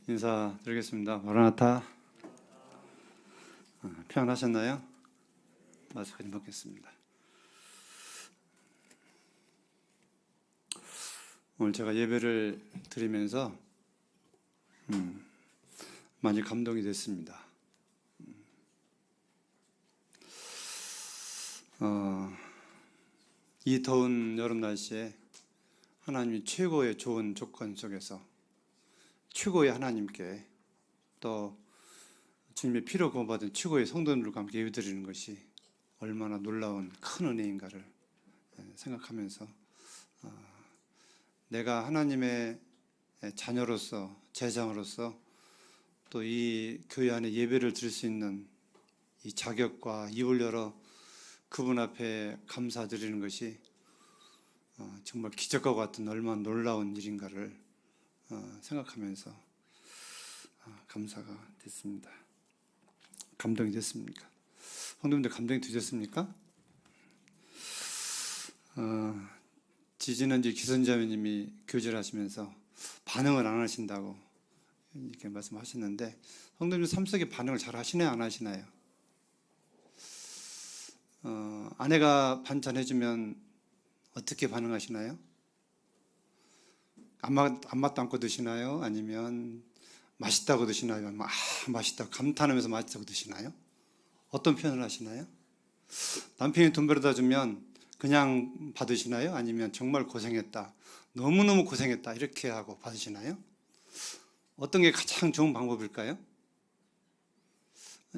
인사드리겠습니다. 마라나타. 평안하셨나요? 마스크 좀 벗겠습니다. 오늘 제가 예배를 드리면서 많이 감동이 됐습니다. 이 더운 여름 날씨에 하나님이 최고의 좋은 조건 속에서 최고의 하나님께 또 주님의 피로 구원받은 최고의 성도들과 함께 예배드리는 것이 얼마나 놀라운 큰 은혜인가를 생각하면서 내가 하나님의 자녀로서 제자로서 또 이 교회 안에 예배를 드릴 수 있는 이 자격과 입을 열어 그분 앞에 감사드리는 것이 정말 기적과 같은 얼마나 놀라운 일인가를 생각하면서 감사가 됐습니다. 감동이 됐습니까? 성도님들 감동이 되셨습니까? 지지난주 기선자매님이 교제를 하시면서 반응을 안 하신다고 이렇게 말씀하셨는데 성도님 삶 속에 반응을 잘 하시나요? 안 하시나요? 아내가 반찬 해주면 어떻게 반응하시나요? 안맛도 않고 드시나요? 아니면 맛있다고 드시나요? 맛있다고 감탄하면서 맛있다고 드시나요? 어떤 표현을 하시나요? 남편이 돈 벌어다 주면 그냥 받으시나요? 아니면 정말 고생했다, 너무너무 고생했다 이렇게 하고 받으시나요? 어떤 게 가장 좋은 방법일까요?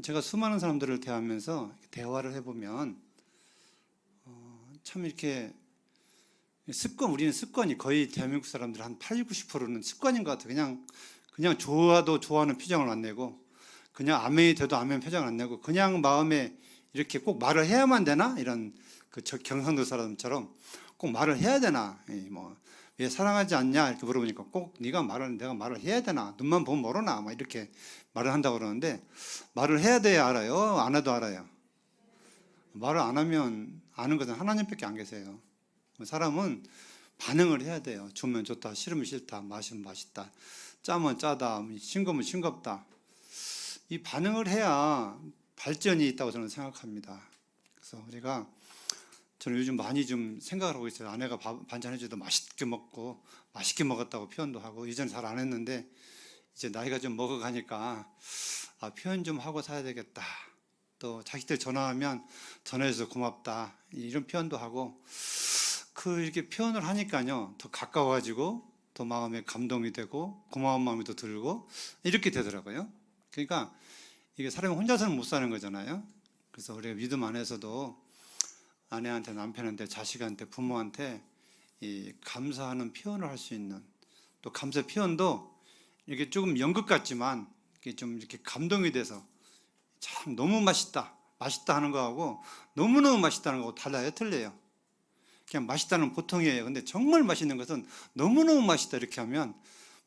제가 수많은 사람들을 대하면서 대화를 해보면 참 이렇게 우리는 습관이 거의 대한민국 사람들 한 80, 90%는 습관인 것 같아요. 그냥 좋아도 좋아하는 표정을 안 내고, 그냥 아멘이 돼도 아멘 표정을 안 내고, 그냥 마음에 이렇게 꼭 말을 해야만 되나? 이런 경상도 사람처럼 꼭 말을 해야 되나? 왜 사랑하지 않냐? 이렇게 물어보니까 꼭 내가 말을 해야 되나? 눈만 보면 모르나? 이렇게 말을 한다고 그러는데, 말을 해야 돼야 알아요? 안 해도 알아요? 말을 안 하면 아는 것은 하나님밖에 안 계세요. 사람은 반응을 해야 돼요. 주면 좋다, 싫으면 싫다, 마시면 맛있다, 짜면 짜다, 싱거우면 싱겁다. 이 반응을 해야 발전이 있다고 저는 생각합니다. 그래서 저는 요즘 많이 좀 생각을 하고 있어요. 아내가 반찬해줘도 맛있게 먹고 맛있게 먹었다고 표현도 하고, 이전에 잘 안 했는데 이제 나이가 좀 먹어가니까 표현 좀 하고 살아야 되겠다. 또 자식들 전화하면 전화해서 고맙다 이런 표현도 하고, 이렇게 표현을 하니까요 더 가까워가지고 더 마음에 감동이 되고 고마운 마음이 더 들고 이렇게 되더라고요. 그러니까 이게 사람이 혼자서는 못 사는 거잖아요. 그래서 우리가 믿음 안에서도 아내한테, 남편한테, 자식한테, 부모한테 이 감사하는 표현을 할 수 있는, 또 감사 표현도 이렇게 조금 연극 같지만 이게 좀 이렇게 감동이 돼서 참 너무 맛있다 하는 거하고 너무너무 맛있다는 거하고 달라요? 틀려요? 그냥 맛있다는 보통이에요. 근데 정말 맛있는 것은 너무너무 맛있다 이렇게 하면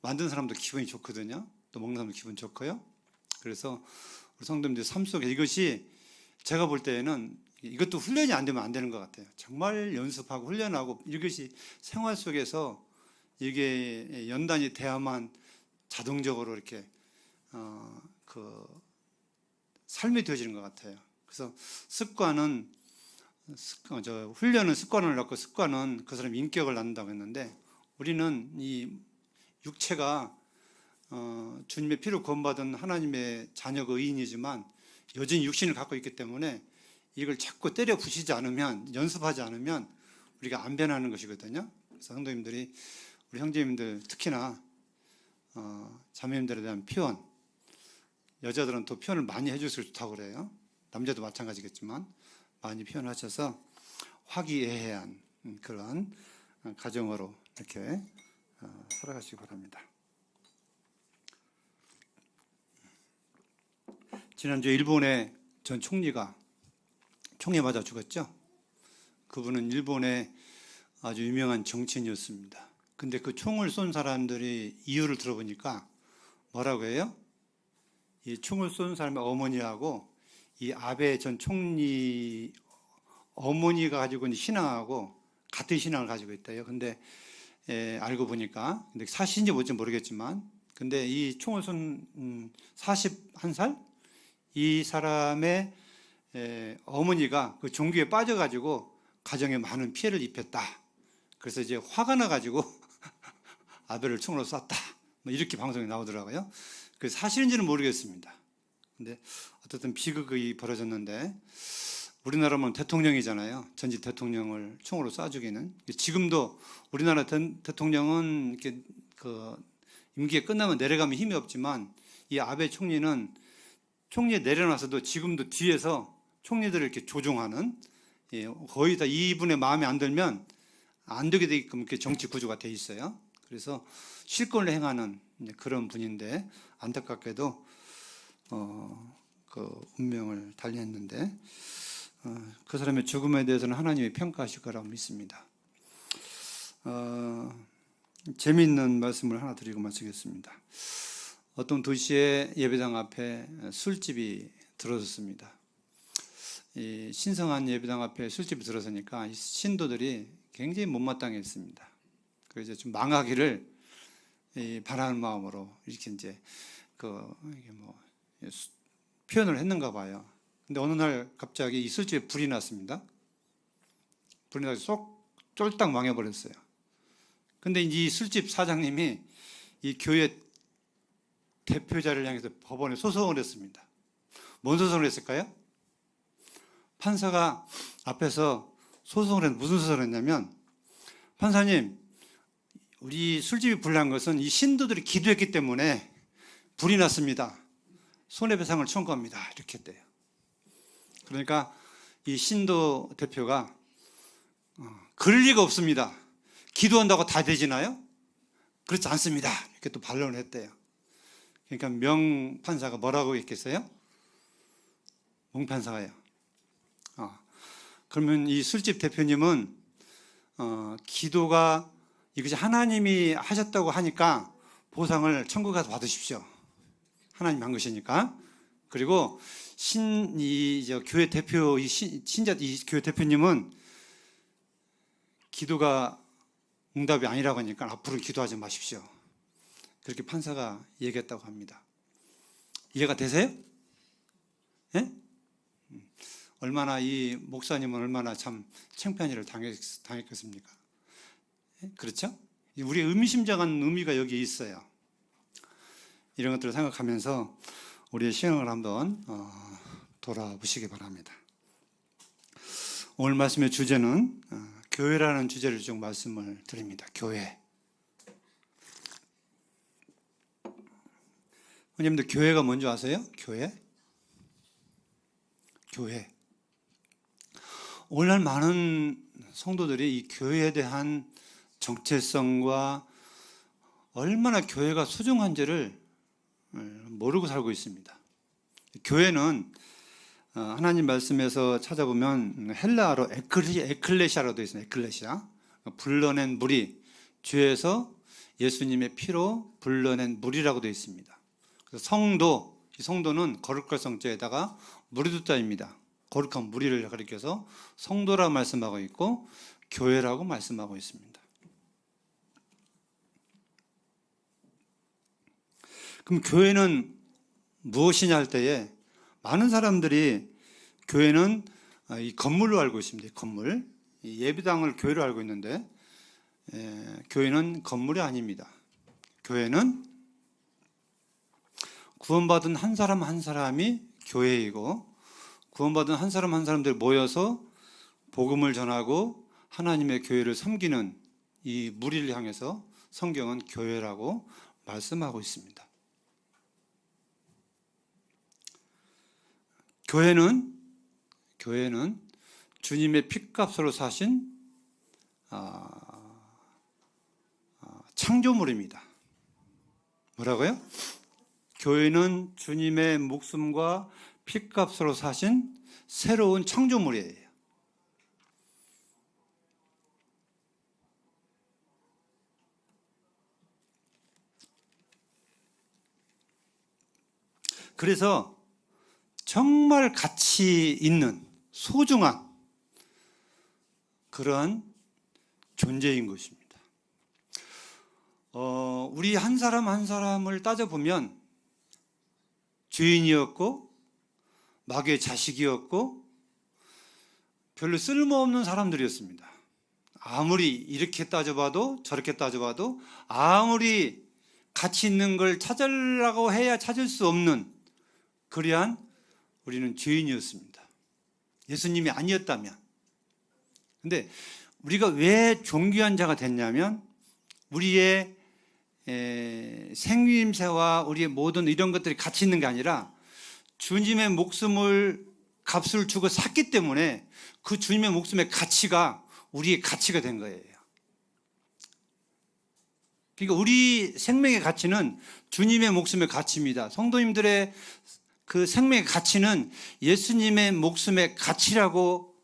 만든 사람도 기분이 좋거든요. 또 먹는 사람도 기분 좋고요. 그래서 우리 성도님들 삶 속에 이것이, 제가 볼 때에는 이것도 훈련이 안 되면 안 되는 것 같아요. 정말 연습하고 훈련하고 이것이 생활 속에서 이게 연단이 돼야만 자동적으로 이렇게 삶이 되어지는 것 같아요. 그래서 훈련은 습관을 낳고, 습관은 그 사람 인격을 낳는다고 했는데, 우리는 이 육체가 주님의 피로 구원받은 하나님의 자녀가 의인이지만 여전히 육신을 갖고 있기 때문에 이걸 자꾸 때려 부시지 않으면, 연습하지 않으면 우리가 안 변하는 것이거든요. 그래서 성도님들이, 우리 형제님들 특히나 자매님들에 대한 표현, 여자들은 또 표현을 많이 해줄수록 좋다고 그래요. 남자도 마찬가지겠지만 많이 표현하셔서 화기애애한 그런 가정으로 이렇게 살아가시기 바랍니다. 지난주에 일본의 전 총리가 총에 맞아 죽었죠. 그분은 일본의 아주 유명한 정치인이었습니다. 근데 그 총을 쏜 사람들이 이유를 들어보니까 뭐라고 해요? 이 총을 쏜 사람의 어머니하고 이 아베 전 총리 어머니가 가지고 있는 신앙하고 같은 신앙을 가지고 있대요. 근데 알고 보니까, 근데 사실인지 뭔지 모르겠지만 근데 이 총을 쏜 41살 이 사람의 어머니가 그 종교에 빠져가지고 가정에 많은 피해를 입혔다. 그래서 이제 화가 나가지고 아벨을 총으로 쐈다. 뭐 이렇게 방송에 나오더라고요. 그 사실인지는 모르겠습니다. 근데 어쨌든 비극이 벌어졌는데 우리나라는 대통령이잖아요. 전직 대통령을 총으로 쏴 죽이는. 지금도 우리나라 대통령은 이렇게 그 임기가 끝나면 내려가면 힘이 없지만 이 아베 총리는 총리에 내려놔서도 지금도 뒤에서 총리들을 이렇게 조종하는, 거의 다 이분의 마음에 안 들면 안 되게 되게끔 이렇게 정치 구조가 돼 있어요. 그래서 실권을 행하는 그런 분인데 안타깝게도 그 운명을 달리했는데 그 사람의 죽음에 대해서는 하나님이 평가하실 거라고 믿습니다. 재미있는 말씀을 하나 드리고 마치겠습니다. 어떤 도시의 예배당 앞에 술집이 들어섰습니다. 이 신성한 예배당 앞에 술집이 들어서니까 이 신도들이 굉장히 못마땅했습니다. 그래서 좀 망하기를 바라는 마음으로 이렇게 이제 이게 뭐 표현을 했는가 봐요. 근데 어느 날 갑자기 이 술집에 불이 났습니다. 불이 나서 쏙 쫄딱 망해버렸어요. 근데 이 술집 사장님이 이 교회 대표자를 향해서 법원에 소송을 했습니다. 뭔 소송을 했을까요? 판사가 앞에서 소송을 했는데 무슨 소송을 했냐면, 판사님, 우리 술집이 불난 것은 이 신도들이 기도했기 때문에 불이 났습니다. 손해배상을 청구합니다. 이렇게 했대요. 그러니까 이 신도 대표가 그럴 리가 없습니다. 기도한다고 다 되지나요? 그렇지 않습니다. 이렇게 또 반론을 했대요. 그러니까 명판사가 뭐라고 했겠어요? 몽판사가요. 그러면 이 술집 대표님은 기도가 이것이 하나님이 하셨다고 하니까 보상을 천국 가서 받으십시오. 하나님 한 것이니까. 그리고 교회 대표 신자 교회 대표님은 기도가 응답이 아니라고 하니까 앞으로 기도하지 마십시오. 그렇게 판사가 얘기했다고 합니다. 이해가 되세요? 예? 얼마나 이 목사님은 얼마나 참 창피한 일을 당했겠습니까? 예? 그렇죠? 우리의 의미심장한 의미가 여기에 있어요. 이런 것들을 생각하면서 우리의 신앙을 한번 돌아보시기 바랍니다. 오늘 말씀의 주제는 교회라는 주제를 좀 말씀을 드립니다. 교회. 형님들 교회가 뭔지 아세요? 교회? 오늘날 많은 성도들이 이 교회에 대한 정체성과 얼마나 교회가 소중한지를 모르고 살고 있습니다. 교회는 하나님 말씀에서 찾아보면 헬라어로 에클레시아라고 되어 있습니다. 에클레시아. 불러낸 무리, 죄에서 예수님의 피로 불러낸 무리라고 되어 있습니다. 그래서 성도, 이 성도는 거룩할 성자에다가 무리두자입니다. 거룩한 무리를 가리켜서 성도라고 말씀하고 있고 교회라고 말씀하고 있습니다. 그럼 교회는 무엇이냐 할 때에 많은 사람들이 교회는 이 건물로 알고 있습니다. 건물. 예배당을 교회로 알고 있는데 교회는 건물이 아닙니다. 교회는 구원받은 한 사람 한 사람이 교회이고 구원받은 한 사람 한 사람들 모여서 복음을 전하고 하나님의 교회를 섬기는 이 무리를 향해서 성경은 교회라고 말씀하고 있습니다. 교회는 주님의 핏값으로 사신 창조물입니다. 뭐라고요? 교회는 주님의 목숨과 핏값으로 사신 새로운 창조물이에요. 그래서 정말 가치 있는 소중한 그런 존재인 것입니다. 우리 한 사람 한 사람을 따져보면 죄인이었고 마귀의 자식이었고 별로 쓸모없는 사람들이었습니다. 아무리 이렇게 따져봐도 저렇게 따져봐도 아무리 가치 있는 걸 찾으려고 해야 찾을 수 없는 그러한 우리는 죄인이었습니다. 예수님이 아니었다면. 근데 우리가 왜 존귀한 자가 됐냐면 우리의 생김새와 우리의 모든 이런 것들이 가치 있는 게 아니라 주님의 목숨을 값을 주고 샀기 때문에 그 주님의 목숨의 가치가 우리의 가치가 된 거예요. 그러니까 우리 생명의 가치는 주님의 목숨의 가치입니다. 성도님들의 그 생명의 가치는 예수님의 목숨의 가치라고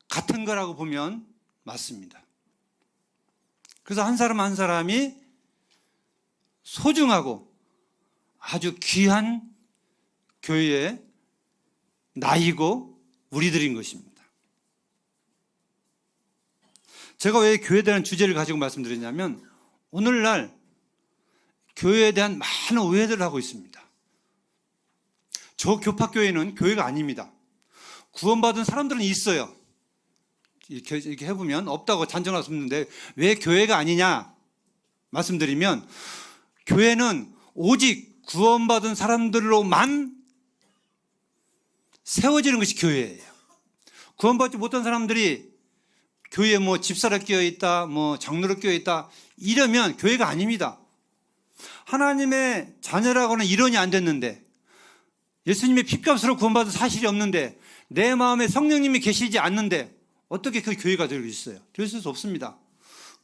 같은 거라고 보면 맞습니다. 그래서 한 사람 한 사람이 소중하고 아주 귀한 교회의 나이고 우리들인 것입니다. 제가 왜 교회에 대한 주제를 가지고 말씀드렸냐면 오늘날 교회에 대한 많은 오해들을 하고 있습니다. 저 교파교회는 교회가 아닙니다. 구원받은 사람들은 있어요. 이렇게 해보면 없다고 단정할 수 없는데 왜 교회가 아니냐 말씀드리면 교회는 오직 구원받은 사람들로만 세워지는 것이 교회예요. 구원받지 못한 사람들이 교회에 뭐 집사로 끼어있다, 뭐 장로로 끼어있다 이러면 교회가 아닙니다. 하나님의 자녀라고는 이론이 안 됐는데 예수님의 핏값으로 구원받은 사실이 없는데 내 마음에 성령님이 계시지 않는데 어떻게 그 교회가 될 수 있어요? 될 수 없습니다.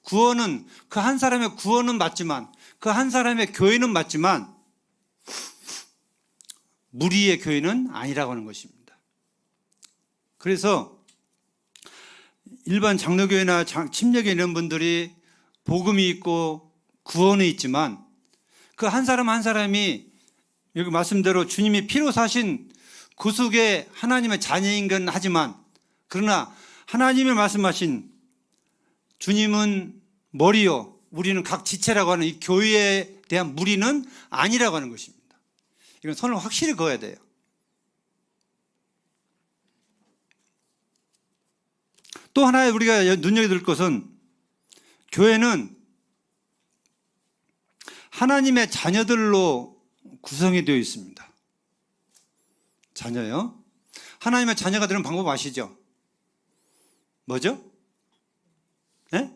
구원은 그 한 사람의 구원은 맞지만 그 한 사람의 교회는 맞지만 무리의 교회는 아니라고 하는 것입니다. 그래서 일반 장로교회나 침례교회 이런 분들이 복음이 있고 구원이 있지만 그 한 사람 한 사람이 여기 말씀대로 주님이 피로 사신 구속의 하나님의 자녀인 건 하지만 그러나 하나님이 말씀하신 주님은 머리요 우리는 각 지체라고 하는 이 교회에 대한 무리는 아니라고 하는 것입니다. 이건 선을 확실히 그어야 돼요. 또 하나 우리가 눈여겨둘 것은 교회는 하나님의 자녀들로 구성이 되어 있습니다. 자녀요. 하나님의 자녀가 되는 방법 아시죠? 뭐죠? 네?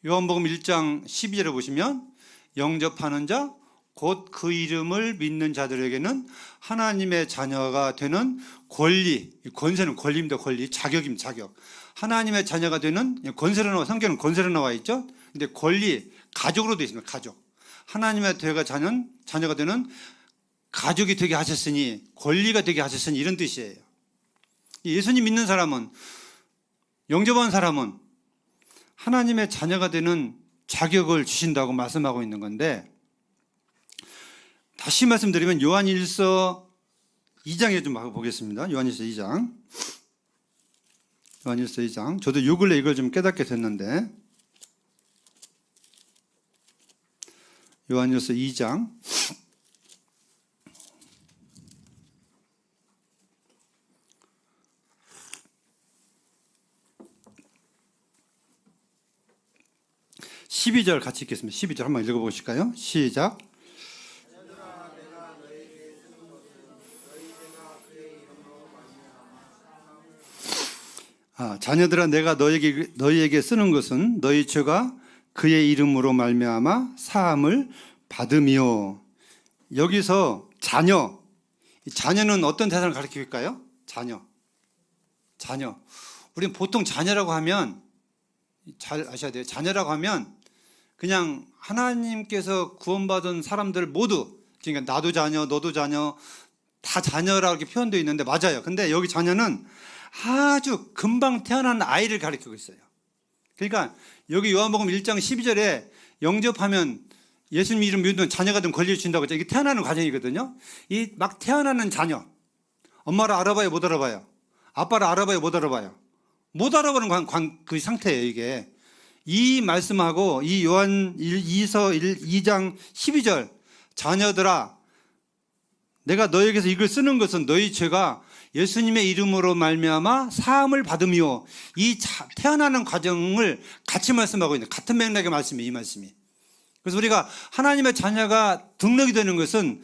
요한복음 1장 12절에 보시면 영접하는 자 곧 그 이름을 믿는 자들에게는 하나님의 자녀가 되는 권리, 권세는 권리입니다. 권리, 자격입니다. 자격. 하나님의 자녀가 되는 권세로 나와, 성경은 권세로 나와 있죠. 근데 권리, 가족으로 되어 있습니다. 가족. 하나님의 자녀가 되는 가족이 되게 하셨으니, 권리가 되게 하셨으니 이런 뜻이에요. 예수님 믿는 사람은, 영접한 사람은 하나님의 자녀가 되는 자격을 주신다고 말씀하고 있는 건데, 다시 말씀드리면 요한일서 2장에 좀 보겠습니다. 요한일서 2장. 요한일서 2장. 저도 요 근래 이걸 좀 깨닫게 됐는데, 요한일서 2장. (12절) 같이 읽겠습니다. 12절 한번 읽어보실까요? 시작. 자녀들아 내가 너희에게 쓰는 것은 너희 죄가 그의 이름으로 말미암아 사함을 받음이요. 여기서 자녀는 어떤 대상을 가리킬까요? 자녀. 우리는 보통 자녀라고 하면 잘 아셔야 돼요. 자녀라고 하면 그냥 하나님께서 구원받은 사람들 모두, 그러니까 나도 자녀, 너도 자녀, 다 자녀라고 이렇게 표현되어 있는데 맞아요. 근데 여기 자녀는 아주 금방 태어난 아이를 가리키고 있어요. 그러니까 여기 요한복음 1장 12절에 영접하면 예수님 이름 믿으면 자녀가 된 권리를 준다고 했죠. 이게 태어나는 과정이거든요. 이 막 태어나는 자녀. 엄마를 알아봐요, 못 알아봐요? 아빠를 알아봐요, 못 알아봐요? 못 알아보는 그 상태예요, 이게. 이 말씀하고 이 요한 2장 12절 자녀들아 내가 너에게서 이걸 쓰는 것은 너희 죄가 예수님의 이름으로 말미암아 사함을 받음이요. 이 태어나는 과정을 같이 말씀하고 있는 같은 맥락의 말씀이에요. 이 말씀이. 그래서 우리가 하나님의 자녀가 등록이 되는 것은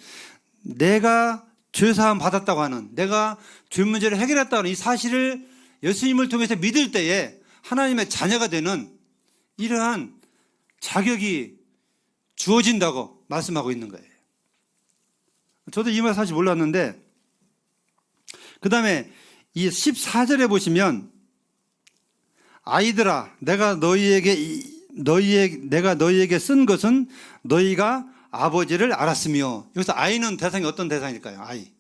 내가 죄사함 받았다고 하는, 내가 죄 문제를 해결했다고 하는 이 사실을 예수님을 통해서 믿을 때에 하나님의 자녀가 되는 이러한 자격이 주어진다고 말씀하고 있는 거예요. 저도 이 말 사실 몰랐는데, 그 다음에 이 14절에 보시면 아이들아 내가 너희에게 쓴 것은 너희가 아버지를 알았으며, 여기서 아이는 대상이 어떤 대상일까요? 아이.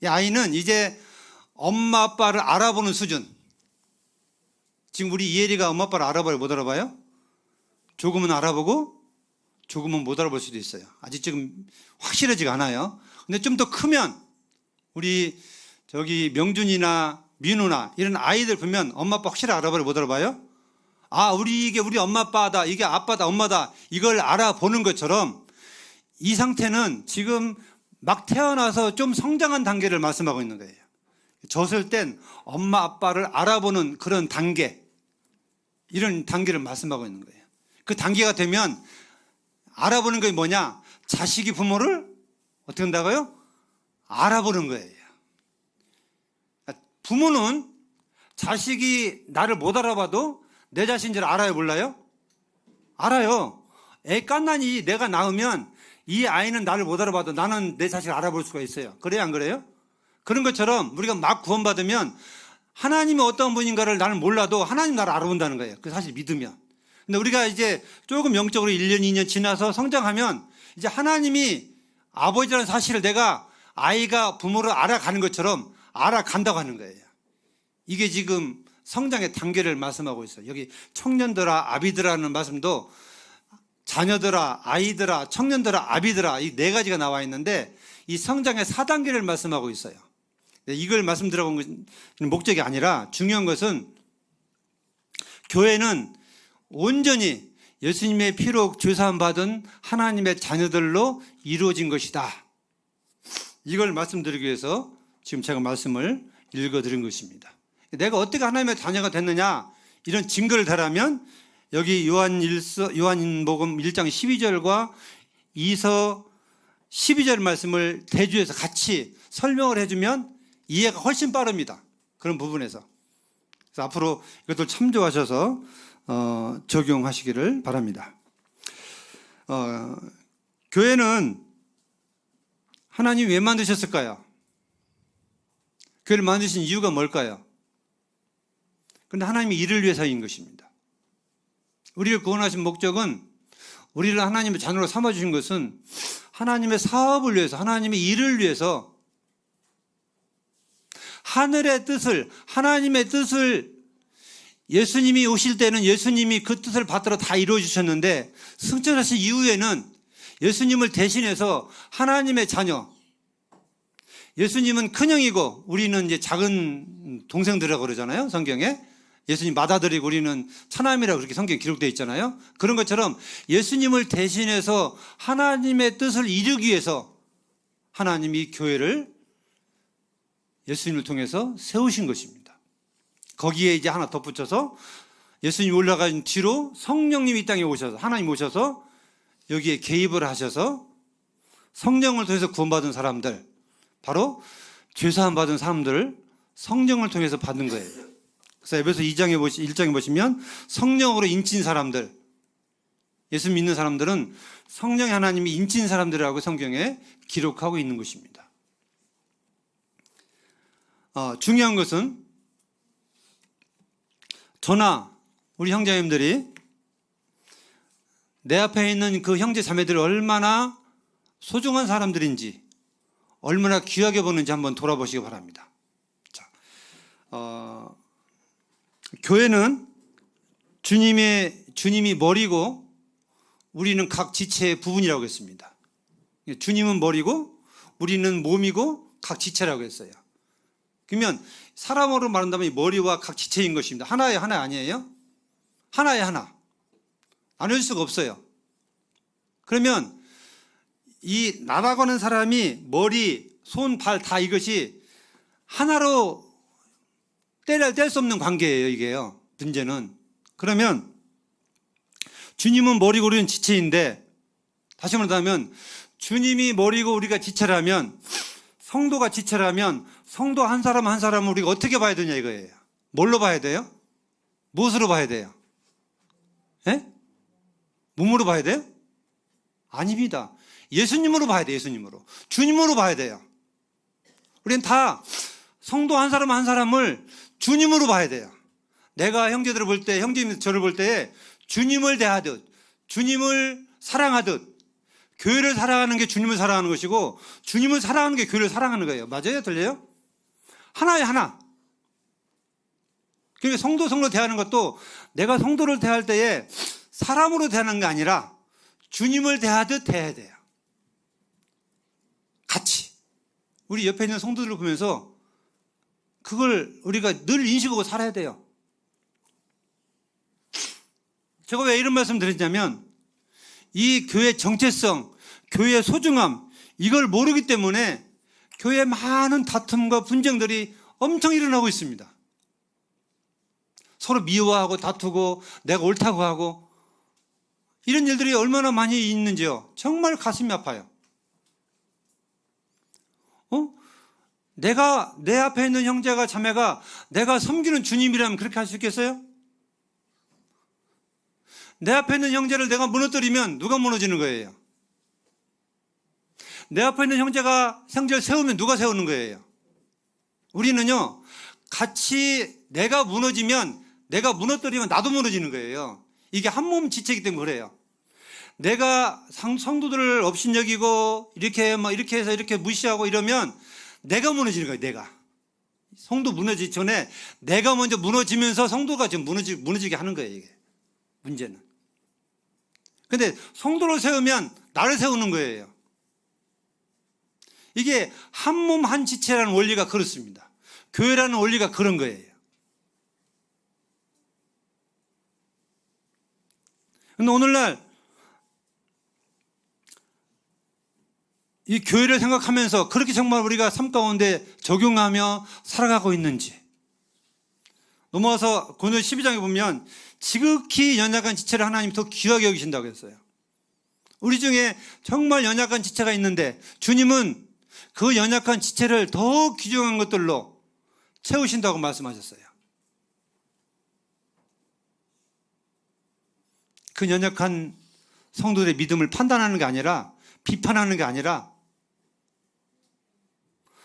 이 아이는 이제 엄마 아빠를 알아보는 수준. 지금 우리 이혜리가 엄마 아빠를 알아봐요? 못 알아봐요? 조금은 알아보고 조금은 못 알아볼 수도 있어요. 아직 지금 확실하지가 않아요. 근데 좀 더 크면 우리 저기 명준이나 민우나 이런 아이들 보면 엄마 아빠 확실히 알아봐요? 못 알아봐요? 아, 이게 우리 엄마 아빠다, 이게 아빠다, 엄마다, 이걸 알아보는 것처럼 이 상태는 지금 막 태어나서 좀 성장한 단계를 말씀하고 있는 거예요. 젖을 땐 엄마 아빠를 알아보는 그런 단계, 이런 단계를 말씀하고 있는 거예요. 그 단계가 되면 알아보는 게 뭐냐? 자식이 부모를 어떻게 한다고요? 알아보는 거예요. 부모는 자식이 나를 못 알아봐도 내 자신인지를 알아요, 몰라요? 알아요. 애 깐난이 내가 낳으면 이 아이는 나를 못 알아봐도 나는 내 자식을 알아볼 수가 있어요. 그래요, 안 그래요? 그런 것처럼 우리가 막 구원받으면 하나님이 어떤 분인가를 나는 몰라도 하나님 나를 알아본다는 거예요. 그 사실 믿으면. 근데 우리가 이제 조금 영적으로 1년, 2년 지나서 성장하면 이제 하나님이 아버지라는 사실을 내가 아이가 부모를 알아가는 것처럼 알아간다고 하는 거예요. 이게 지금 성장의 단계를 말씀하고 있어요. 여기 청년들아, 아비들아라는 말씀도 자녀들아, 아이들아, 청년들아, 아비들아, 이 네 가지가 나와 있는데 이 성장의 4단계를 말씀하고 있어요. 이걸 말씀드려본 것은 목적이 아니라 중요한 것은 교회는 온전히 예수님의 피로 죄사함 받은 하나님의 자녀들로 이루어진 것이다. 이걸 말씀드리기 위해서 지금 제가 말씀을 읽어드린 것입니다. 내가 어떻게 하나님의 자녀가 됐느냐, 이런 증거를 대라면 여기 요한복음 1장 12절과 2서 12절 말씀을 대주해서 같이 설명을 해주면 이해가 훨씬 빠릅니다. 그런 부분에서. 그래서 앞으로 이것들 참조하셔서 적용하시기를 바랍니다. 교회는 하나님이 왜 만드셨을까요? 교회를 만드신 이유가 뭘까요? 그런데 하나님이 이를 위해서인 것입니다. 우리를 구원하신 목적은, 우리를 하나님의 자녀로 삼아주신 것은 하나님의 사업을 위해서, 하나님의 일을 위해서, 하늘의 뜻을, 하나님의 뜻을 예수님이 오실 때는 예수님이 그 뜻을 받들어 다 이루어 주셨는데, 승천하신 이후에는 예수님을 대신해서 하나님의 자녀, 예수님은 큰형이고 우리는 이제 작은 동생들이라고 그러잖아요, 성경에. 예수님 맏아들이고 우리는 차남이라고 그렇게 성경에 기록되어 있잖아요. 그런 것처럼 예수님을 대신해서 하나님의 뜻을 이루기 위해서 하나님이 교회를 예수님을 통해서 세우신 것입니다. 거기에 이제 하나 덧붙여서 예수님이 올라간 뒤로 성령님이 이 땅에 오셔서, 하나님 오셔서 여기에 개입을 하셔서 성령을 통해서 구원받은 사람들, 바로 죄사함 받은 사람들을 성령을 통해서 받는 거예요. 그래서 에베소 1장에 보시면 성령으로 인친 사람들, 예수 믿는 사람들은 성령의 하나님이 인친 사람들이라고 성경에 기록하고 있는 것입니다. 중요한 것은 저나 우리 형제님들이 내 앞에 있는 그 형제 자매들이 얼마나 소중한 사람들인지, 얼마나 귀하게 보는지 한번 돌아보시기 바랍니다. 자, 교회는 주님이 머리고 우리는 각 지체의 부분이라고 했습니다. 주님은 머리고 우리는 몸이고 각 지체라고 했어요. 그러면 사람으로 말한다면 머리와 각 지체인 것입니다. 하나의 하나 아니에요? 하나의 하나. 나눠질 수가 없어요. 그러면 이 나라고 하는 사람이 머리, 손, 발 다 이것이 하나로 뗄 수 없는 관계예요, 이게요. 문제는. 그러면 주님은 머리고 우리는 지체인데, 다시 말하면 주님이 머리고 우리가 지체라면, 성도가 지체라면 성도 한 사람 한 사람을 우리가 어떻게 봐야 되냐 이거예요. 뭘로 봐야 돼요? 무엇으로 봐야 돼요? 예? 몸으로 봐야 돼요? 아닙니다. 예수님으로 봐야 돼요. 예수님으로. 주님으로 봐야 돼요. 우리는 다 성도 한 사람 한 사람을 주님으로 봐야 돼요. 내가 형제들을 볼 때, 형제님 저를 볼 때 주님을 대하듯, 주님을 사랑하듯, 교회를 사랑하는 게 주님을 사랑하는 것이고 주님을 사랑하는 게 교회를 사랑하는 거예요. 맞아요? 들려요? 하나예요, 하나. 그러니까 성도로 대하는 것도 내가 성도를 대할 때에 사람으로 대하는 게 아니라 주님을 대하듯 대해야 돼요. 같이. 우리 옆에 있는 성도들을 보면서 그걸 우리가 늘 인식하고 살아야 돼요. 제가 왜 이런 말씀 드렸냐면 이 교회의 정체성, 교회의 소중함, 이걸 모르기 때문에 교회에 많은 다툼과 분쟁들이 엄청 일어나고 있습니다. 서로 미워하고 다투고 내가 옳다고 하고 이런 일들이 얼마나 많이 있는지요. 정말 가슴이 아파요. 내가 내 앞에 있는 형제가 자매가 내가 섬기는 주님이라면 그렇게 할 수 있겠어요? 내 앞에 있는 형제를 내가 무너뜨리면 누가 무너지는 거예요? 내 앞에 있는 형제가 형제를 세우면 누가 세우는 거예요? 우리는요, 같이 내가 무너지면, 내가 무너뜨리면 나도 무너지는 거예요. 이게 한 몸 지체이기 때문에 그래요. 내가 성도들을 업신여기고 이렇게 해서 이렇게 무시하고 이러면 내가 무너지는 거예요, 내가. 성도 무너지기 전에 내가 먼저 무너지면서 성도가 지금 무너지게 하는 거예요, 이게. 문제는. 근데 성도를 세우면 나를 세우는 거예요. 이게 한 몸 한 지체라는 원리가 그렇습니다. 교회라는 원리가 그런 거예요. 근데 오늘날 이 교회를 생각하면서 그렇게 정말 우리가 삶 가운데 적용하며 살아가고 있는지. 넘어와서 고린도 12장에 보면 지극히 연약한 지체를 하나님이 더 귀하게 여기신다고 했어요. 우리 중에 정말 연약한 지체가 있는데 주님은 그 연약한 지체를 더 귀중한 것들로 채우신다고 말씀하셨어요. 그 연약한 성도들의 믿음을 판단하는 게 아니라 비판하는 게 아니라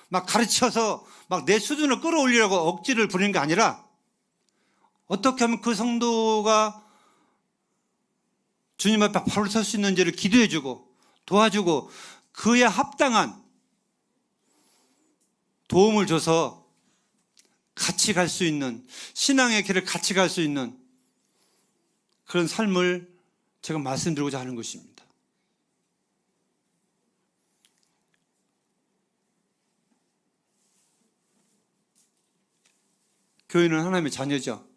막 가르쳐서 막 내 수준을 끌어올리려고 억지를 부리는 게 아니라 어떻게 하면 그 성도가 주님 앞에 바로 설 수 있는지를 기도해주고 도와주고 그에 합당한 도움을 줘서 같이 갈 수 있는, 신앙의 길을 같이 갈 수 있는 그런 삶을 제가 말씀드리고자 하는 것입니다. 교회는 하나님의 자녀죠.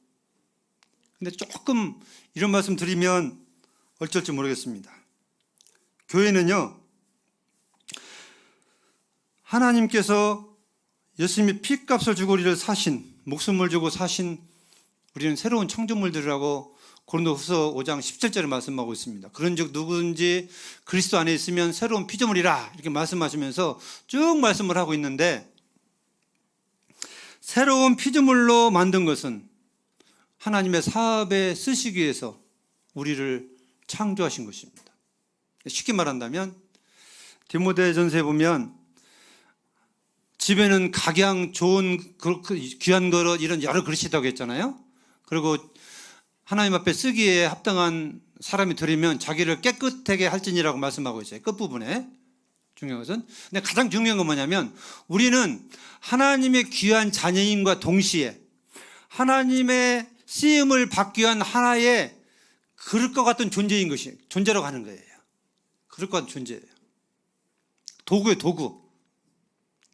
근데 조금 이런 말씀 드리면 어쩔지 모르겠습니다. 교회는요, 하나님께서 예수님이 피값을 주고 우리를 사신, 목숨을 주고 사신 우리는 새로운 청주물들이라고 고린도후서 5장 17절에 말씀하고 있습니다. 그런즉 누구든지 그리스도 안에 있으면 새로운 피조물이라 이렇게 말씀하시면서 쭉 말씀을 하고 있는데, 새로운 피조물로 만든 것은 하나님의 사업에 쓰시기 위해서 우리를 창조하신 것입니다. 쉽게 말한다면 디모데전서에 보면 집에는 각양 좋은 귀한 그릇 이런 여러 그릇이 있다고 했잖아요. 그리고 하나님 앞에 쓰기에 합당한 사람이 들이면 자기를 깨끗하게 할지니라고 말씀하고 있어요. 끝부분에. 중요한 것은. 근데 가장 중요한 건 뭐냐면 우리는 하나님의 귀한 자녀임과 동시에 하나님의 쓰임을 받기 위한 하나의 그릇과 같은 존재인 것이 존재라고 하는 거예요. 그릇과 같은 존재예요. 도구예요, 도구.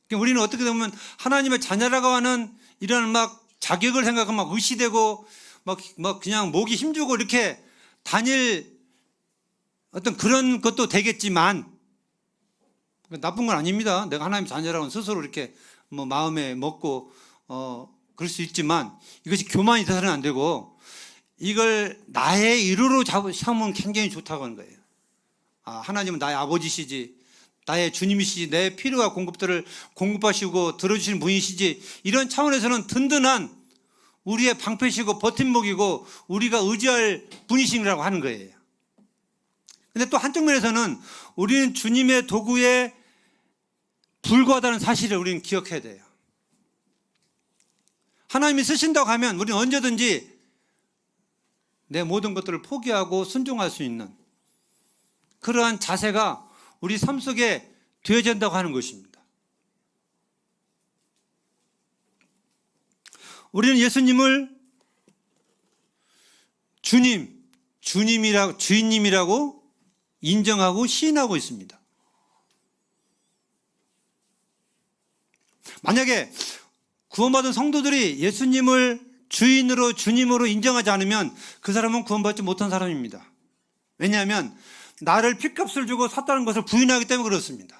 그러니까 우리는 어떻게 보면 하나님의 자녀라고 하는 이런 막 자격을 생각하면 막 의시되고 막 그냥 목이 힘주고 이렇게 다닐 어떤 그런 것도 되겠지만 나쁜 건 아닙니다. 내가 하나님 자녀라고는 스스로 이렇게 뭐 마음에 먹고 그럴 수 있지만 이것이 교만이 돼서는 안 되고 이걸 나의 일으로 삼으면 굉장히 좋다고 하는 거예요. 하나님은 나의 아버지시지, 나의 주님이시지, 내 필요와 공급들을 공급하시고 들어주시는 분이시지, 이런 차원에서는 든든한 우리의 방패시고 버팀목이고 우리가 의지할 분이시라고 하는 거예요. 근데 또 한쪽 면에서는 우리는 주님의 도구에 불과하다는 사실을 우리는 기억해야 돼요. 하나님이 쓰신다고 하면 우리는 언제든지 내 모든 것들을 포기하고 순종할 수 있는 그러한 자세가 우리 삶 속에 되어야 한다고 하는 것입니다. 우리는 예수님을 주인님이라고 인정하고 시인하고 있습니다. 만약에 구원받은 성도들이 예수님을 주인으로 주님으로 인정하지 않으면 그 사람은 구원받지 못한 사람입니다. 왜냐하면 나를 핏값을 주고 샀다는 것을 부인하기 때문에 그렇습니다.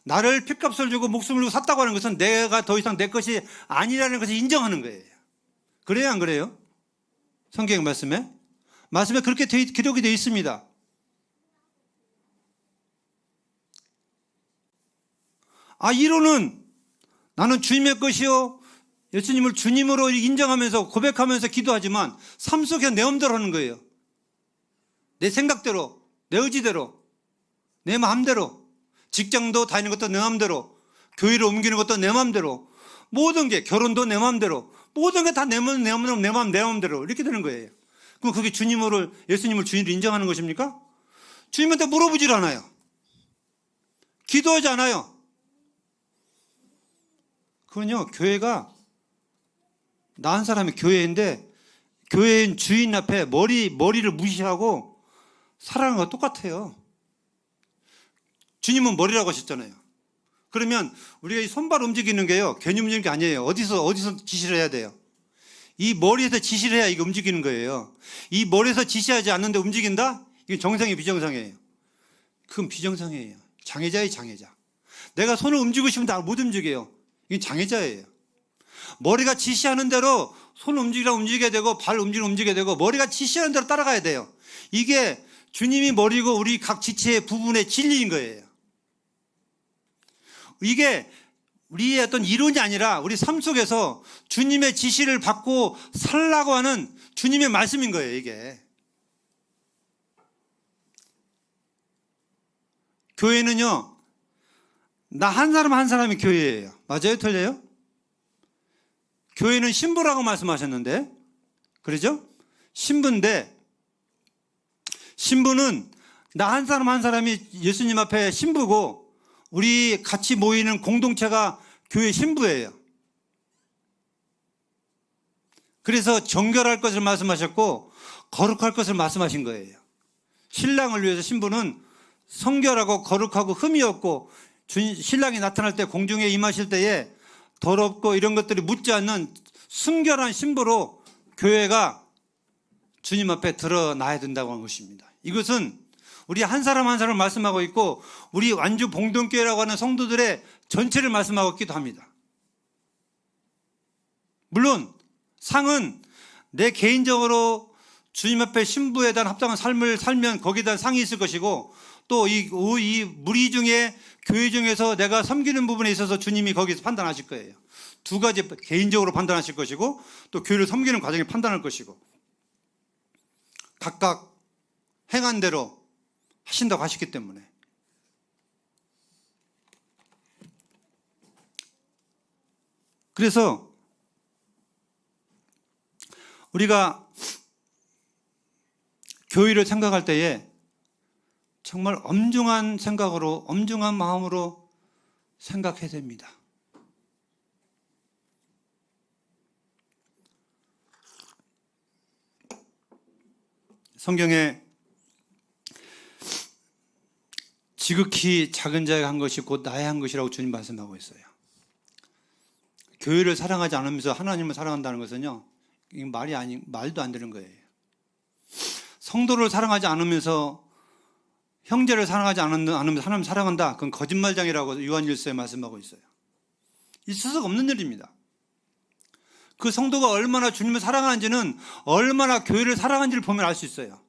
나를 핏값을 주고 목숨을 주고 샀다고 하는 것은 내가 더 이상 내 것이 아니라는 것을 인정하는 거예요. 그래요, 안 그래요? 성경 말씀에 그렇게 기록이 되어 있습니다. 이로는 나는 주님의 것이요 예수님을 주님으로 인정하면서 고백하면서 기도하지만 삶 속에 내 마음대로 하는 거예요. 내 생각대로, 내 의지대로, 내 마음대로, 직장도 다니는 것도 내 마음대로, 교회를 옮기는 것도 내 마음대로, 모든 게 결혼도 내 마음대로, 모든 게 다 내 마음대로 이렇게 되는 거예요. 그럼 그게 예수님을 주인으로 인정하는 것입니까? 주님한테 물어보질 않아요. 기도하지 않아요. 그건요, 교회가 나 한 사람이 교회인데 교회인 주인 앞에 머리를 무시하고 살아가는 거 똑같아요. 주님은 머리라고 하셨잖아요. 그러면 우리가 이 손발 움직이는 게요, 괜히 움직이는 게 아니에요. 어디서 지시를 해야 돼요? 이 머리에서 지시를 해야 이게 움직이는 거예요. 이 머리에서 지시하지 않는데 움직인다? 이게 정상이에요, 비정상이에요? 그건 비정상이에요. 장애자예요, 장애자. 내가 손을 움직이고 싶으면 다 못 움직여요. 이게 장애자예요. 머리가 지시하는 대로 손 움직여야 되고 발 움직여야 되고 머리가 지시하는 대로 따라가야 돼요. 이게 주님이 머리고 우리 각 지체의 부분의 진리인 거예요. 이게 우리의 어떤 이론이 아니라 우리 삶 속에서 주님의 지시를 받고 살라고 하는 주님의 말씀인 거예요, 이게. 교회는요, 나 한 사람 한 사람이 교회예요. 맞아요? 틀려요? 교회는 신부라고 말씀하셨는데, 그러죠? 신부인데, 신부는 나 한 사람 한 사람이 예수님 앞에 신부고, 우리 같이 모이는 공동체가 교회 신부예요. 그래서 정결할 것을 말씀하셨고, 거룩할 것을 말씀하신 거예요. 신랑을 위해서 신부는 성결하고 거룩하고 흠이 없고, 신랑이 나타날 때 공중에 임하실 때에 더럽고 이런 것들이 묻지 않는 순결한 신부로 교회가 주님 앞에 드러나야 된다고 하는 것입니다. 이것은 우리 한 사람 한 사람을 말씀하고 있고 우리 완주 봉동교회라고 하는 성도들의 전체를 말씀하고 있기도 합니다. 물론 상은 내 개인적으로 주님 앞에 신부에 대한 합당한 삶을 살면 거기에 대한 상이 있을 것이고 또 이 무리 중에 교회 중에서 내가 섬기는 부분에 있어서 주님이 거기서 판단하실 거예요. 두 가지 개인적으로 판단하실 것이고 또 교회를 섬기는 과정에 판단할 것이고 각각 행한 대로 하신다고 하셨기 때문에 그래서 우리가 교회를 생각할 때에 정말 엄중한 생각으로 엄중한 마음으로 생각해야 됩니다. 성경에 지극히 작은 자가 한 것이 곧 나의 한 것이라고 주님 말씀하고 있어요. 교회를 사랑하지 않으면서 하나님을 사랑한다는 것은요, 말도 안 되는 거예요. 성도를 사랑하지 않으면서 형제를 사랑하지 않으면서 하나님 사랑한다. 그건 거짓말장이라고 요한일서에 말씀하고 있어요. 있을 수가 없는 일입니다. 그 성도가 얼마나 주님을 사랑하는지는 얼마나 교회를 사랑하는지를 보면 알 수 있어요.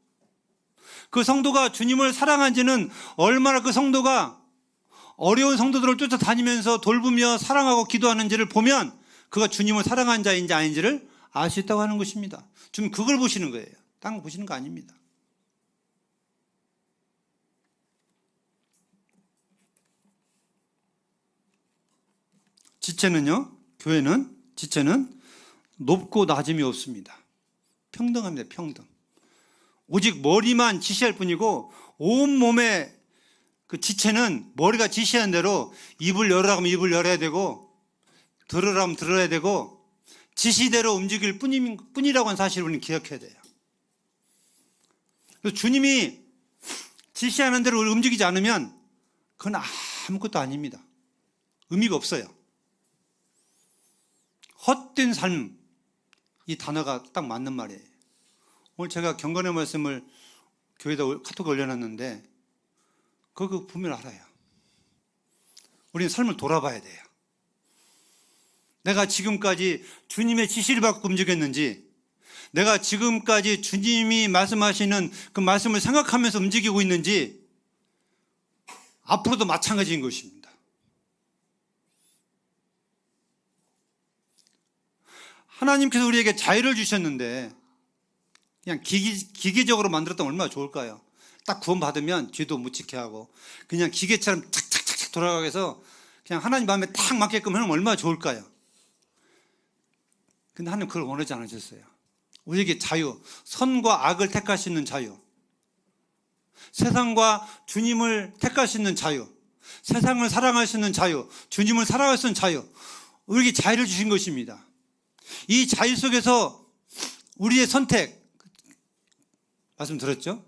그 성도가 주님을 사랑하는지는 얼마나 그 성도가 어려운 성도들을 쫓아다니면서 돌보며 사랑하고 기도하는지를 보면 그가 주님을 사랑하는 자인지 아닌지를 알 수 있다고 하는 것입니다. 주님 그걸 보시는 거예요. 딴 거 보시는 거 아닙니다. 지체는요, 교회는 지체는 높고 낮음이 없습니다. 평등합니다. 평등. 오직 머리만 지시할 뿐이고 온몸의 그 지체는 머리가 지시한 대로 입을 열으라고 하면 입을 열어야 되고 들으라고 하면 들어야 되고 지시대로 움직일 뿐이라고 하는 사실을 우리는 기억해야 돼요. 그래서 주님이 지시하는 대로 움직이지 않으면 그건 아무것도 아닙니다. 의미가 없어요. 헛된 삶, 이 단어가 딱 맞는 말이에요. 오늘 제가 경건의 말씀을 교회에다 카톡에 올려놨는데 그거 보면 알아요. 우리는 삶을 돌아봐야 돼요. 내가 지금까지 주님의 지시를 받고 움직였는지, 내가 지금까지 주님이 말씀하시는 그 말씀을 생각하면서 움직이고 있는지, 앞으로도 마찬가지인 것입니다. 하나님께서 우리에게 자유를 주셨는데 그냥 기계적으로 만들었다면 얼마나 좋을까요? 딱 구원받으면 죄도 묻히게 하고 그냥 기계처럼 착착착착 돌아가게 해서 그냥 하나님 마음에 딱 맞게끔 하면 얼마나 좋을까요? 근데 하나님 그걸 원하지 않으셨어요. 우리에게 자유, 선과 악을 택할 수 있는 자유, 세상과 주님을 택할 수 있는 자유, 세상을 사랑할 수 있는 자유, 주님을 사랑할 수 있는 자유, 우리에게 자유를 주신 것입니다. 이 자유 속에서 우리의 선택, 말씀 들었죠?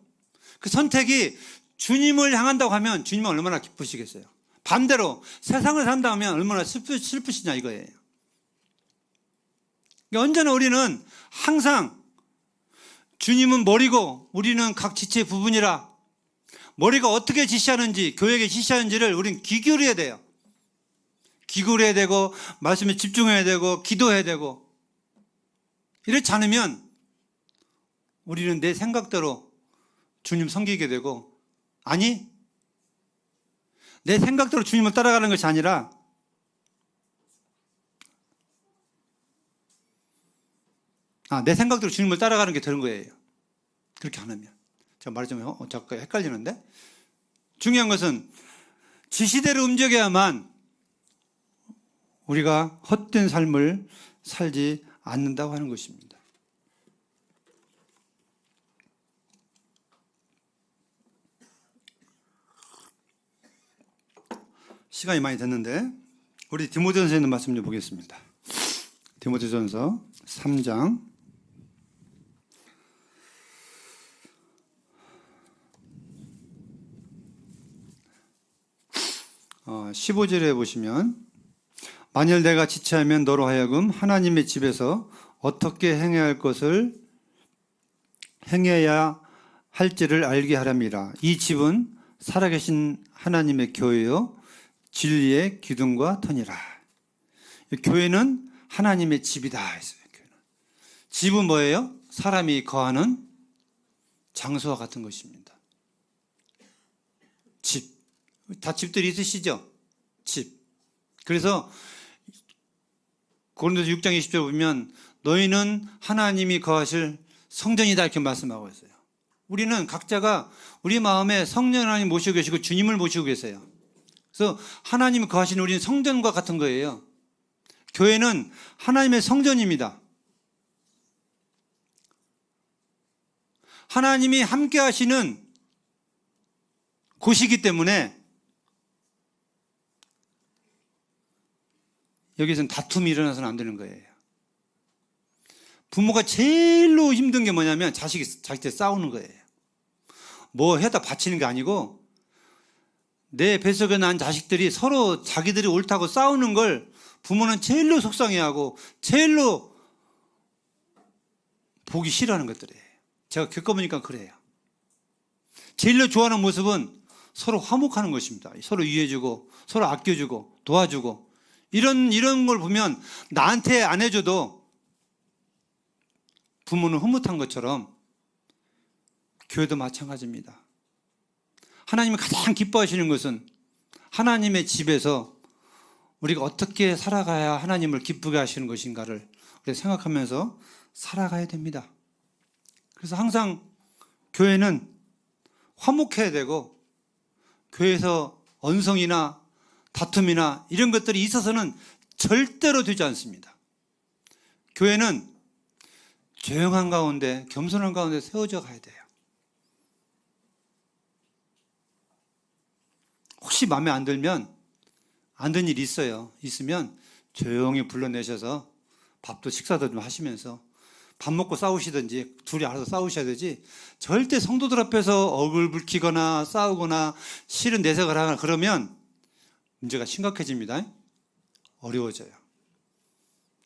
그 선택이 주님을 향한다고 하면 주님은 얼마나 기쁘시겠어요? 반대로 세상을 산다고 하면 얼마나 슬프시냐 이거예요. 언제나 우리는 항상 주님은 머리고 우리는 각 지체의 부분이라 머리가 어떻게 지시하는지, 교회에게 지시하는지를 우리는 귀 기울여야 돼요. 귀 기울여야 되고 말씀에 집중해야 되고 기도해야 되고, 이렇지 않으면 우리는 내 생각대로 주님 섬기게 되고, 아니 내 생각대로 주님을 따라가는 것이 아니라 내 생각대로 주님을 따라가는 게 되는 거예요. 그렇게 안 하면. 제가 말이 좀 자꾸 헷갈리는데, 중요한 것은 지시대로 움직여야만 우리가 헛된 삶을 살지 않는다고 하는 것입니다. 시간이 많이 됐는데 우리 디모데전서에 있는 말씀 좀 보겠습니다. 디모데전서 3장 15절에 보시면, 만일 내가 지체하면 너로 하여금 하나님의 집에서 어떻게 행해야 할 것을 행해야 할지를 알게 하랍니다. 이 집은 살아계신 하나님의 교회요 진리의 기둥과 터니라. 교회는 하나님의 집이다 했어요. 집은 뭐예요? 사람이 거하는 장소와 같은 것입니다. 집. 다 집들이 있으시죠? 집. 그래서 고린도서 6장 20절 보면 너희는 하나님이 거하실 성전이다 이렇게 말씀하고 있어요. 우리는 각자가 우리 마음에 성령 하나님 모시고 계시고 주님을 모시고 계세요. 그래서 하나님이 거하시는 우리는 성전과 같은 거예요. 교회는 하나님의 성전입니다. 하나님이 함께 하시는 곳이기 때문에 여기서는 다툼이 일어나서는 안 되는 거예요. 부모가 제일로 힘든 게 뭐냐면 자식들 싸우는 거예요. 뭐 해다 바치는 게 아니고 내 뱃속에 난 자식들이 서로 자기들이 옳다고 싸우는 걸 부모는 제일로 속상해하고 제일로 보기 싫어하는 것들이에요. 제가 겪어보니까 그래요. 제일로 좋아하는 모습은 서로 화목하는 것입니다. 서로 이해해주고 서로 아껴주고 도와주고 이런 걸 보면 나한테 안 해줘도 부모는 흐뭇한 것처럼 교회도 마찬가지입니다. 하나님이 가장 기뻐하시는 것은 하나님의 집에서 우리가 어떻게 살아가야 하나님을 기쁘게 하시는 것인가를 생각하면서 살아가야 됩니다. 그래서 항상 교회는 화목해야 되고 교회에서 언성이나 다툼이나 이런 것들이 있어서는 절대로 되지 않습니다. 교회는 조용한 가운데 겸손한 가운데 세워져 가야 돼요. 혹시 마음에 안 들면 안 든 일이 있으면 조용히 불러내셔서 밥도 식사도 좀 하시면서 밥 먹고 싸우시든지 둘이 알아서 싸우셔야 되지, 절대 성도들 앞에서 얼굴 붉히거나 싸우거나 싫은 내색을 하거나 그러면 문제가 심각해집니다. 어려워져요.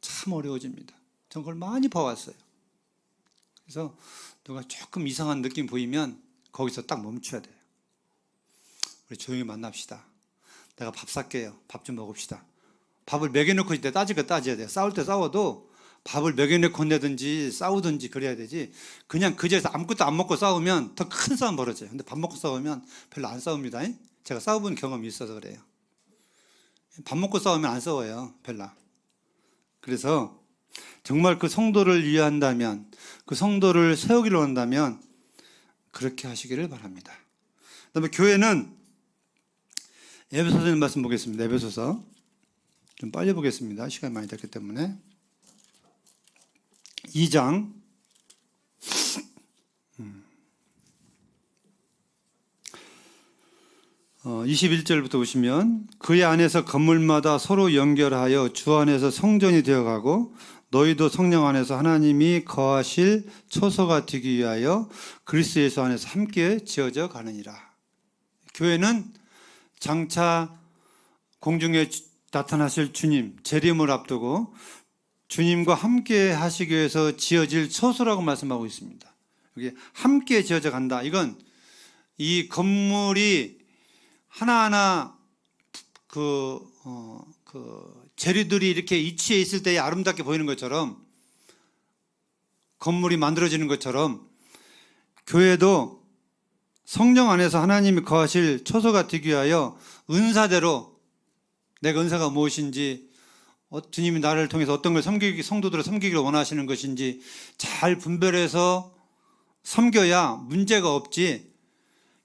참 어려워집니다. 전 그걸 많이 봐왔어요. 그래서 누가 조금 이상한 느낌 보이면 거기서 딱 멈춰야 돼요. 우리 조용히 만납시다. 내가 밥 살게요. 밥 좀 먹읍시다. 밥을 먹여놓고 이때 따질 거 따져야 돼요. 싸울 때 싸워도 밥을 먹여놓고 혼내든지 싸우든지 그래야 되지, 그냥 그 자리에서 아무것도 안 먹고 싸우면 더 큰 싸움 벌어져요. 근데 밥 먹고 싸우면 별로 안 싸웁니다. 제가 싸워본 경험이 있어서 그래요. 밥 먹고 싸우면 안 싸워요. 별로. 그래서 정말 그 성도를 위한다면, 그 성도를 세우기로 한다면 그렇게 하시기를 바랍니다. 그다음에 교회는 에베소서 말씀 보겠습니다. 에베소서 좀 빨리 보겠습니다. 시간이 많이 됐기 때문에 2장 21절부터 보시면, 그의 안에서 건물마다 서로 연결하여 주 안에서 성전이 되어가고 너희도 성령 안에서 하나님이 거하실 처소가 되기 위하여 그리스도 예수 안에서 함께 지어져 가느니라. 교회는 장차 공중에 나타나실 주님 재림을 앞두고 주님과 함께 하시기 위해서 지어질 처소라고 말씀하고 있습니다. 여기 함께 지어져 간다. 이건 이 건물이 하나하나 그 재료들이 이렇게 이치해 있을 때에 아름답게 보이는 것처럼, 건물이 만들어지는 것처럼 교회도 성령 안에서 하나님이 거하실 처소가 되기 위하여 은사대로 내가 은사가 무엇인지, 주님이 나를 통해서 어떤 걸 성도들을 섬기기를 원하시는 것인지 잘 분별해서 섬겨야 문제가 없지,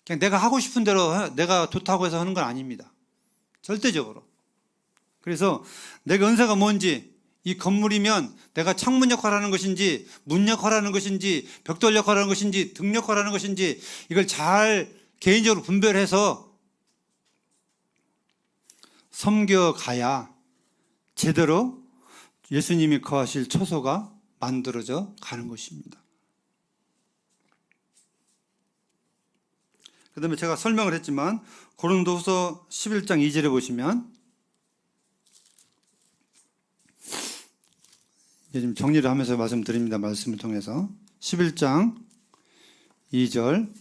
그냥 내가 하고 싶은 대로 내가 좋다고 해서 하는 건 아닙니다. 절대적으로. 그래서 내가 은사가 뭔지, 이 건물이면 내가 창문 역할을 하는 것인지 문 역할을 하는 것인지 벽돌 역할을 하는 것인지 등 역할을 하는 것인지 이걸 잘 개인적으로 분별해서 섬겨가야 제대로 예수님이 거하실 처소가 만들어져 가는 것입니다. 그 다음에 제가 설명을 했지만 고린도후서 11장 2절에 보시면, 이제 좀 정리를 하면서 말씀드립니다. 말씀을 통해서 11장 2절,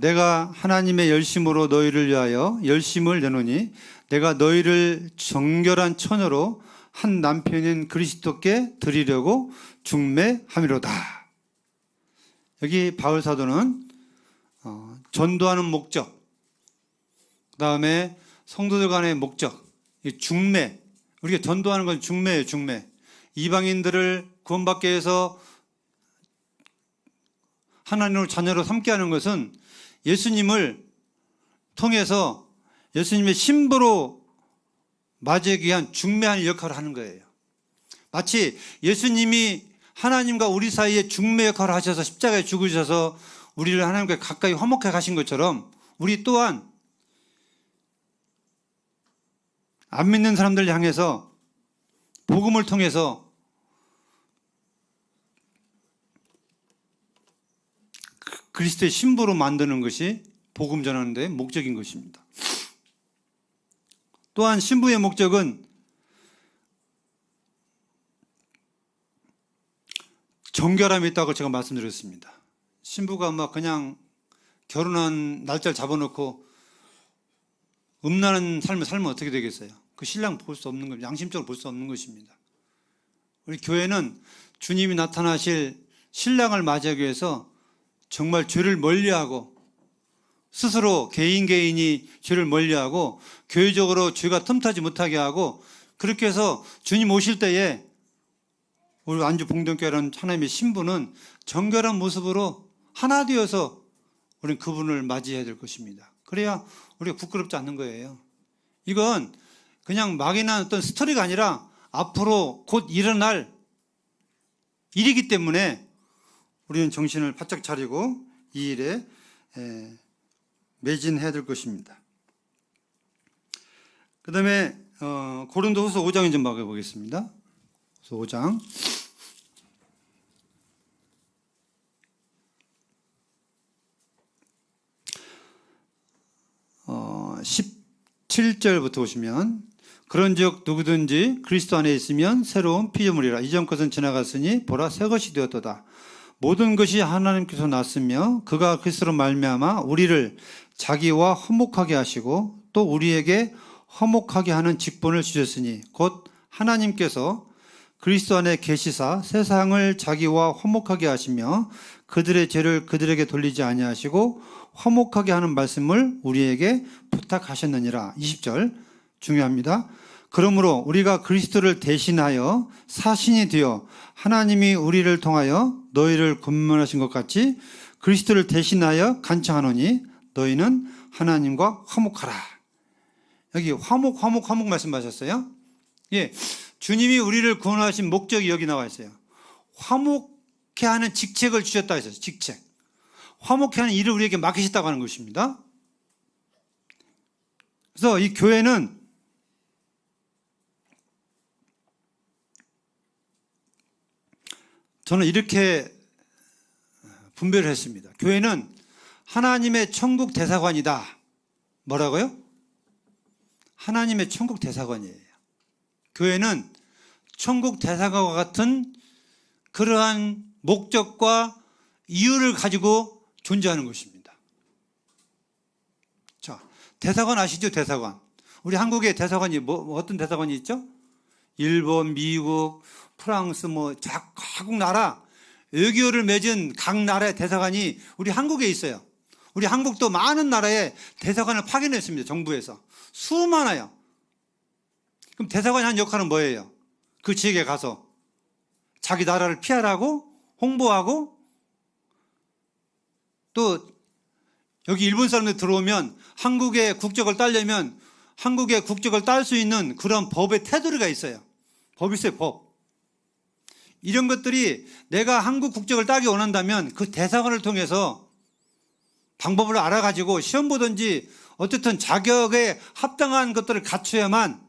내가 하나님의 열심으로 너희를 위하여 열심을 내노니 내가 너희를 정결한 처녀로 한 남편인 그리스도께 드리려고 중매함이로다. 여기 바울 사도는 전도하는 목적, 그 다음에 성도들 간의 목적, 중매, 우리가 전도하는 건 중매예요. 중매. 이방인들을 구원받게 해서 하나님을 자녀로 삼게 하는 것은 예수님을 통해서 예수님의 신부로 맞이하기 위한 중매하는 역할을 하는 거예요. 마치 예수님이 하나님과 우리 사이에 중매 역할을 하셔서 십자가에 죽으셔서 우리를 하나님과 가까이 화목해 가신 것처럼, 우리 또한 안 믿는 사람들 향해서 복음을 통해서 그리스도의 신부로 만드는 것이 복음 전하는 데 목적인 것입니다. 또한 신부의 목적은 정결함이 있다고 제가 말씀드렸습니다. 신부가 막 그냥 결혼한 날짜를 잡아놓고 음란한 삶을 살면 어떻게 되겠어요? 그 신랑 볼 수 없는 겁니다. 양심적으로 볼 수 없는 것입니다. 우리 교회는 주님이 나타나실 신랑을 맞이하기 위해서 정말 죄를 멀리하고 스스로 개인이 죄를 멀리하고 교회적으로 죄가 틈타지 못하게 하고 그렇게 해서 주님 오실 때에 우리 안주 봉동교회라는 하나님의 신부는 정결한 모습으로 하나 되어서 우리는 그분을 맞이해야 될 것입니다. 그래야 우리가 부끄럽지 않는 거예요. 이건 그냥 막연한 어떤 스토리가 아니라 앞으로 곧 일어날 일이기 때문에 우리는 정신을 바짝 차리고 이 일에 매진해야 될 것입니다. 그 다음에 고린도후서 5장을 좀 막아보겠습니다. 5장 17절부터 보시면 그런즉 누구든지 그리스도 안에 있으면 새로운 피조물이라 이전 것은 지나갔으니 보라 새 것이 되었도다. 모든 것이 하나님께서 났으며 그가 그리스도로 말미암아 우리를 자기와 화목하게 하시고 또 우리에게 화목하게 하는 직분을 주셨으니 곧 하나님께서 그리스도 안에 계시사 세상을 자기와 화목하게 하시며 그들의 죄를 그들에게 돌리지 아니하시고 화목하게 하는 말씀을 우리에게 부탁하셨느니라. 20절 중요합니다. 그러므로 우리가 그리스도를 대신하여 사신이 되어 하나님이 우리를 통하여 너희를 권면하신 것 같이 그리스도를 대신하여 간청하노니 너희는 하나님과 화목하라. 여기 화목 말씀하셨어요. 예, 주님이 우리를 구원하신 목적이 여기 나와 있어요. 화목케 하는 직책을 주셨다 했어요. 직책. 화목케 하는 일을 우리에게 맡기셨다고 하는 것입니다. 그래서 이 교회는 저는 이렇게 분별을 했습니다. 교회는 하나님의 천국 대사관이다. 뭐라고요? 하나님의 천국 대사관이에요. 교회는 천국 대사관과 같은 그러한 목적과 이유를 가지고 존재하는 것입니다. 자, 대사관 아시죠? 대사관. 우리 한국에 대사관이 어떤 대사관이 있죠? 일본, 미국, 프랑스 각국 나라 외교를 맺은 각 나라의 대사관이 우리 한국에 있어요. 우리 한국도 많은 나라에 대사관을 파견했습니다. 정부에서. 수많아요. 그럼 대사관이 한 역할은 뭐예요? 그 지역에 가서 자기 나라를 피하라고 홍보하고 또 여기 일본 사람들 들어오면 한국의 국적을 따려면 한국의 국적을 딸 수 있는 그런 법의 테두리가 있어요. 법이 있어요. 법. 이런 것들이 내가 한국 국적을 따기 원한다면 그 대사관을 통해서 방법을 알아가지고 시험 보든지 어쨌든 자격에 합당한 것들을 갖춰야만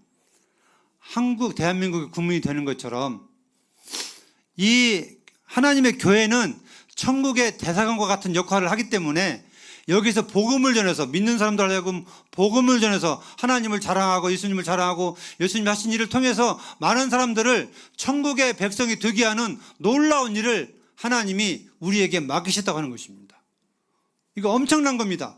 대한민국의 국민이 되는 것처럼 이 하나님의 교회는 천국의 대사관과 같은 역할을 하기 때문에 여기서 복음을 전해서 믿는 사람들 하여금 복음을 전해서 하나님을 자랑하고 예수님을 자랑하고 예수님이 하신 일을 통해서 많은 사람들을 천국의 백성이 되게 하는 놀라운 일을 하나님이 우리에게 맡기셨다고 하는 것입니다. 이거 엄청난 겁니다.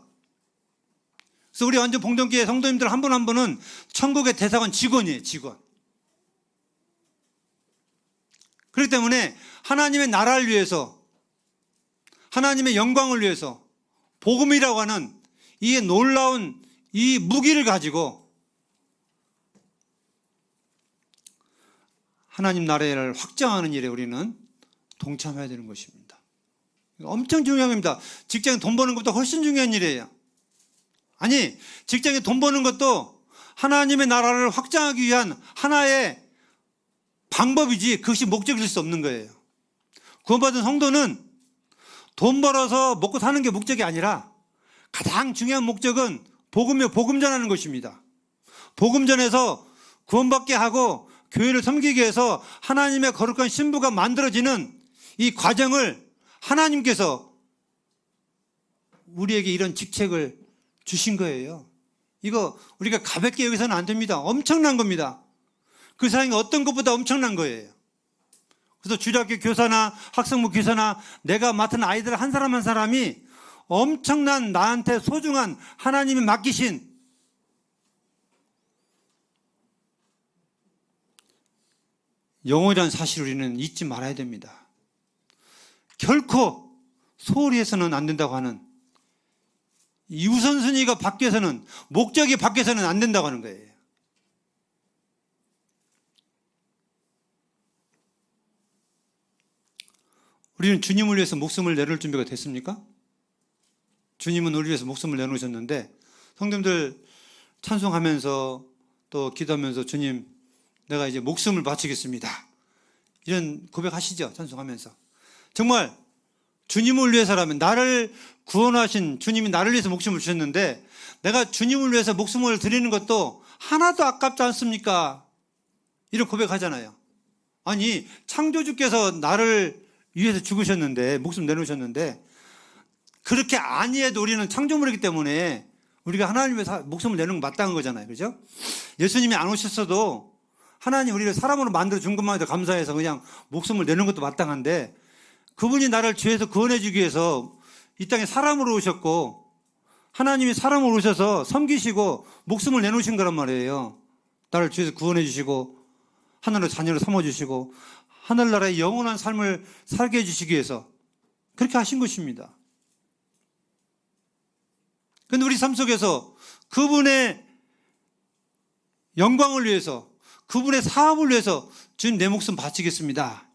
그래서 우리 완전 봉동교회 성도님들 한 분 한 분은 천국의 대사관 직원이에요. 직원. 그렇기 때문에 하나님의 나라를 위해서 하나님의 영광을 위해서 복음이라고 하는 이 놀라운 이 무기를 가지고 하나님 나라를 확장하는 일에 우리는 동참해야 되는 것입니다. 엄청 중요한 겁니다. 직장에 돈 버는 것보다 훨씬 중요한 일이에요. 아니, 직장에 돈 버는 것도 하나님의 나라를 확장하기 위한 하나의 방법이지 그것이 목적이 될 수 없는 거예요. 구원받은 성도는 돈 벌어서 먹고 사는 게 목적이 아니라 가장 중요한 목적은 복음이요, 복음 전하는 것입니다. 복음 전해서 구원받게 하고 교회를 섬기기 위해서 하나님의 거룩한 신부가 만들어지는 이 과정을 하나님께서 우리에게 이런 직책을 주신 거예요. 이거 우리가 가볍게 여기서는 안 됩니다. 엄청난 겁니다. 그 세상에 어떤 것보다 엄청난 거예요. 그래서 주일학교 교사나 학생부 교사나 내가 맡은 아이들 한 사람 한 사람이 엄청난 나한테 소중한 하나님이 맡기신 영혼이라는 사실을 우리는 잊지 말아야 됩니다. 결코 소홀히 해서는 안 된다고 하는, 이 우선순위가 바뀌어서는, 목적이 바뀌어서는 안 된다고 하는 거예요. 우리는 주님을 위해서 목숨을 내놓을 준비가 됐습니까? 주님은 우리를 위해서 목숨을 내놓으셨는데, 성도님들 찬송하면서 또 기도하면서 주님, 내가 이제 목숨을 바치겠습니다, 이런 고백하시죠. 찬송하면서. 정말 주님을 위해서라면, 나를 구원하신 주님이 나를 위해서 목숨을 주셨는데 내가 주님을 위해서 목숨을 드리는 것도 하나도 아깝지 않습니까? 이런 고백하잖아요. 아니, 창조주께서 나를 위해서 죽으셨는데, 목숨 내놓으셨는데, 그렇게 아니해도 우리는 창조물이기 때문에 우리가 하나님 위해서 목숨을 내는 건 마땅한 거잖아요. 그죠? 예수님이 안 오셨어도 하나님 우리를 사람으로 만들어 준 것만 해도 감사해서 그냥 목숨을 내는 것도 마땅한데, 그분이 나를 죄에서 구원해 주기 위해서 이 땅에 사람으로 오셨고, 하나님이 사람으로 오셔서 섬기시고 목숨을 내놓으신 거란 말이에요. 나를 죄에서 구원해 주시고 하늘의 자녀로 삼아주시고 하늘나라의 영원한 삶을 살게 해주시기 위해서 그렇게 하신 것입니다. 그런데 우리 삶 속에서 그분의 영광을 위해서, 그분의 사업을 위해서 주님 내 목숨 바치겠습니다,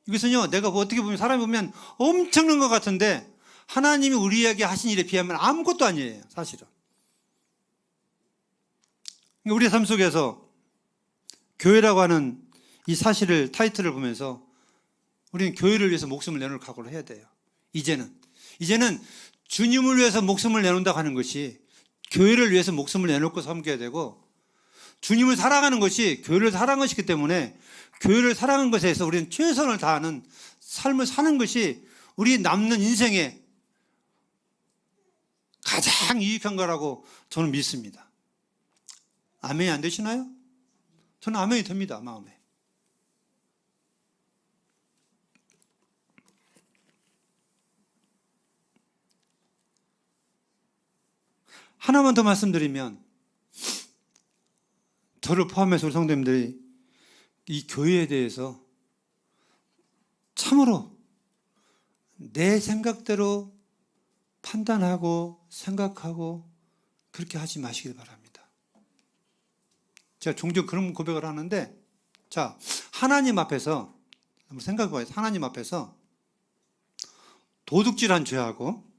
이것은요, 내가 어떻게 보면, 사람이 보면 엄청난 것 같은데 하나님이 우리에게 하신 일에 비하면 아무것도 아니에요, 사실은. 우리의 삶 속에서 교회라고 하는 이 사실을, 타이틀을 보면서 우리는 교회를 위해서 목숨을 내놓을 각오를 해야 돼요. 이제는 주님을 위해서 목숨을 내놓는다고 하는 것이 교회를 위해서 목숨을 내놓고 섬겨야 되고, 주님을 사랑하는 것이 교회를 사랑하는 것이기 때문에 교회를 사랑하는 것에 대해서 우리는 최선을 다하는 삶을 사는 것이 우리 남는 인생에 가장 유익한 거라고 저는 믿습니다. 아멘이 안 되시나요? 저는 아멘이 됩니다, 마음에. 하나만 더 말씀드리면, 저를 포함해서 우리 성도님들이 이 교회에 대해서 참으로 내 생각대로 판단하고 생각하고 그렇게 하지 마시길 바랍니다. 제가 종종 그런 고백을 하는데, 자, 하나님 앞에서 한번 생각해봐요. 하나님 앞에서 도둑질한 죄하고,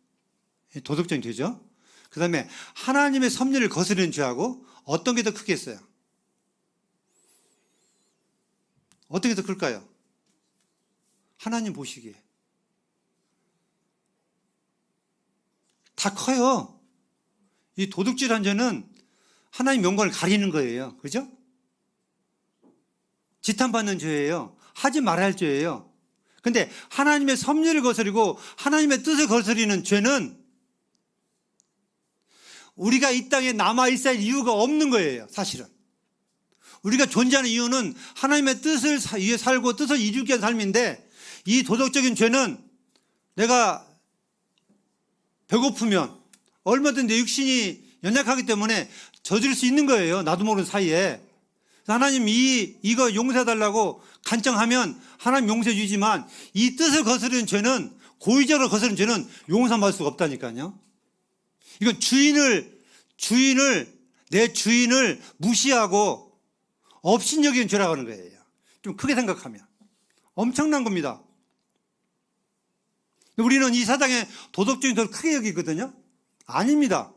도덕적인 죄죠. 그 다음에 하나님의 섭리를 거스르는 죄하고 어떤 게 더 크겠어요? 어떻게 더 클까요? 하나님 보시기에 다 커요. 이 도둑질한 죄는 하나님 영광을 가리는 거예요. 그죠? 지탄받는 죄예요. 하지 말아야 할 죄예요. 근데 하나님의 섭리를 거스르고 하나님의 뜻을 거스르는 죄는 우리가 이 땅에 남아있을 이유가 없는 거예요, 사실은. 우리가 존재하는 이유는 하나님의 뜻을 위해 살고 뜻을 이루기 위한 삶인데, 이 도덕적인 죄는 내가 배고프면 얼마든 내 육신이 연약하기 때문에 저지를 수 있는 거예요, 나도 모르는 사이에. 하나님 이거 용서해달라고 간청하면 하나님 용서해 주지만, 이 뜻을 거스르는 죄는, 고의적으로 거스르는 죄는 용서받을 수가 없다니까요. 이건 내 주인을 무시하고 업신여기는 죄라고 하는 거예요. 좀 크게 생각하면 엄청난 겁니다. 우리는 이 사상의 도덕적인 더 크게 여기거든요. 아닙니다.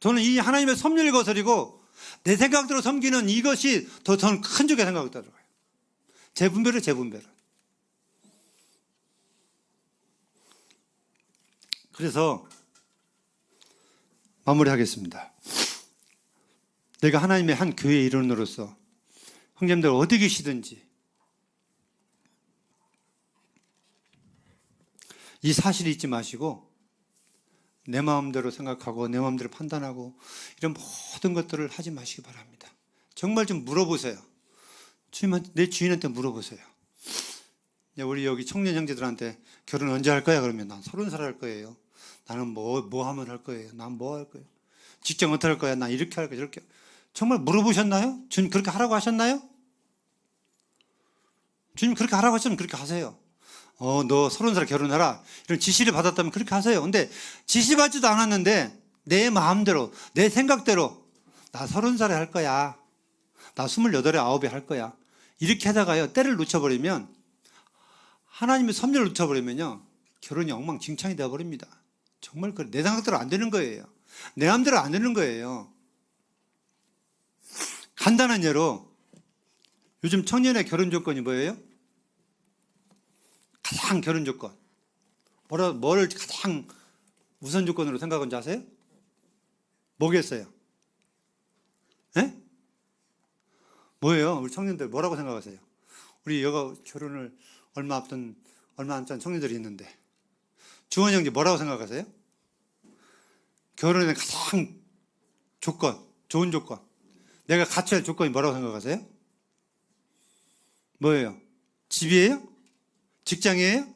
저는 이 하나님의 섭리를 거스리고 내 생각대로 섬기는 이것이 더 저는 큰 죄가 생각했다고요. 제 분별은. 그래서 마무리하겠습니다. 내가 하나님의 한 교회의 일원으로서 형제님들 어디 계시든지 이 사실을 잊지 마시고 내 마음대로 생각하고 내 마음대로 판단하고 이런 모든 것들을 하지 마시기 바랍니다. 정말 좀 물어보세요. 내 주인한테 물어보세요. 우리 여기 청년 형제들한테 결혼 언제 할 거야? 그러면 난 30살 할 거예요. 나는 뭐 하면 할 거예요? 난 뭐 할 거예요? 직장 어떻게 할 거야? 나 이렇게 할 거야? 저렇게. 정말 물어보셨나요? 주님 그렇게 하라고 하셨나요? 주님 그렇게 하라고 하시면 그렇게 하세요. 너 30살 결혼하라. 이런 지시를 받았다면 그렇게 하세요. 근데 지시받지도 않았는데 내 마음대로, 내 생각대로 나 30살에 할 거야. 나 28에 9에 할 거야. 이렇게 하다가요. 때를 놓쳐버리면 하나님의 섭리를 놓쳐버리면요. 결혼이 엉망진창이 되어버립니다. 정말 그래. 내 생각대로 안 되는 거예요. 내 마음대로 안 되는 거예요. 간단한 예로 요즘 청년의 결혼 조건이 뭐예요? 가장 결혼 조건. 뭐를 가장 우선 조건으로 생각하는지 아세요? 뭐겠어요? 예? 뭐예요? 우리 청년들 뭐라고 생각하세요? 우리 여가 결혼을 얼마 안 짠 청년들이 있는데 주원 형제 뭐라고 생각하세요? 결혼의 가장 좋은 조건, 내가 갖춰야 할 조건이 뭐라고 생각하세요? 뭐예요? 집이에요? 직장이에요?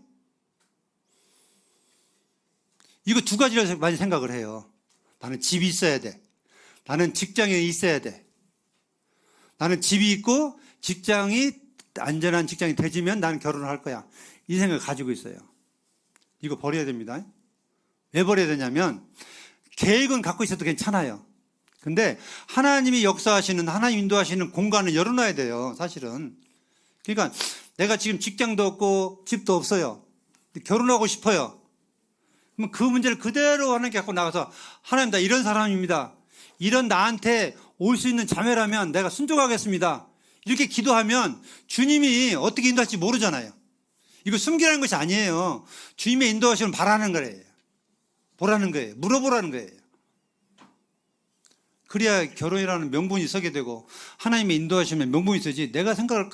이거 두 가지를 많이 생각을 해요. 나는 집이 있어야 돼. 나는 직장에 있어야 돼. 나는 집이 있고 직장이 안전한 직장이 되지면 나는 결혼을 할 거야. 이 생각을 가지고 있어요. 이거 버려야 됩니다. 왜 버려야 되냐면 계획은 갖고 있어도 괜찮아요. 근데 하나님이 역사하시는, 하나님 인도하시는 공간을 열어놔야 돼요. 사실은. 그러니까 내가 지금 직장도 없고 집도 없어요. 결혼하고 싶어요. 그럼 그 문제를 그대로 하나님께 갖고 나가서 하나님 나 이런 사람입니다. 이런 나한테 올 수 있는 자매라면 내가 순종하겠습니다. 이렇게 기도하면 주님이 어떻게 인도할지 모르잖아요. 이거 숨기라는 것이 아니에요. 주님의 인도하시면 바라는 거예요. 보라는 거예요. 물어보라는 거예요. 그래야 결혼이라는 명분이 서게 되고 하나님의 인도하시면 명분이 서지. 내가 생각을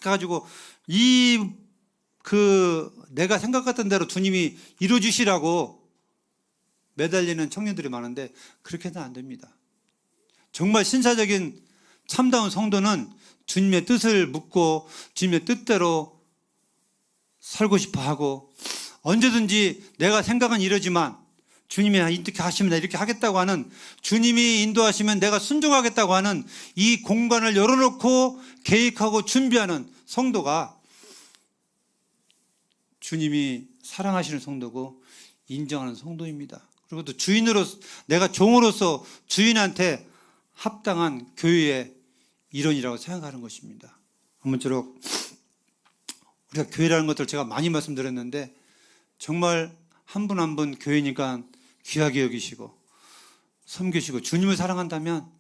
가지고 내가 생각했던 대로 주님이 이루어주시라고 매달리는 청년들이 많은데 그렇게 해서는 안 됩니다. 정말 신사적인 참다운 성도는 주님의 뜻을 묻고 주님의 뜻대로 살고 싶어 하고 언제든지 내가 생각은 이러지만 주님이 이렇게 하시면 이렇게 하겠다고 하는, 주님이 인도하시면 내가 순종하겠다고 하는 이 공간을 열어놓고 계획하고 준비하는 성도가 주님이 사랑하시는 성도고 인정하는 성도입니다. 그리고 또 내가 종으로서 주인한테 합당한 교회의 일원이라고 생각하는 것입니다. 아무쪼록 우리가 교회라는 것들 제가 많이 말씀드렸는데 정말 한 분 한 분 교회니까 귀하게 여기시고 섬기시고 주님을 사랑한다면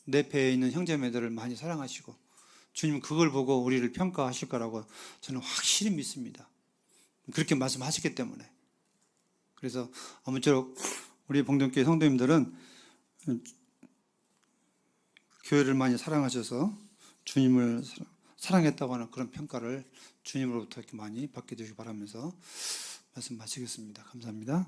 내 배에 있는 형제매들을 많이 사랑하시고 주님은 그걸 보고 우리를 평가하실 거라고 저는 확실히 믿습니다. 그렇게 말씀하셨기 때문에. 그래서 아무쪼록 우리 봉동교회 성도님들은 교회를 많이 사랑하셔서 주님을 사랑했다고 하는 그런 평가를 주님으로부터 이렇게 많이 받게 되시기 바라면서 말씀 마치겠습니다. 감사합니다.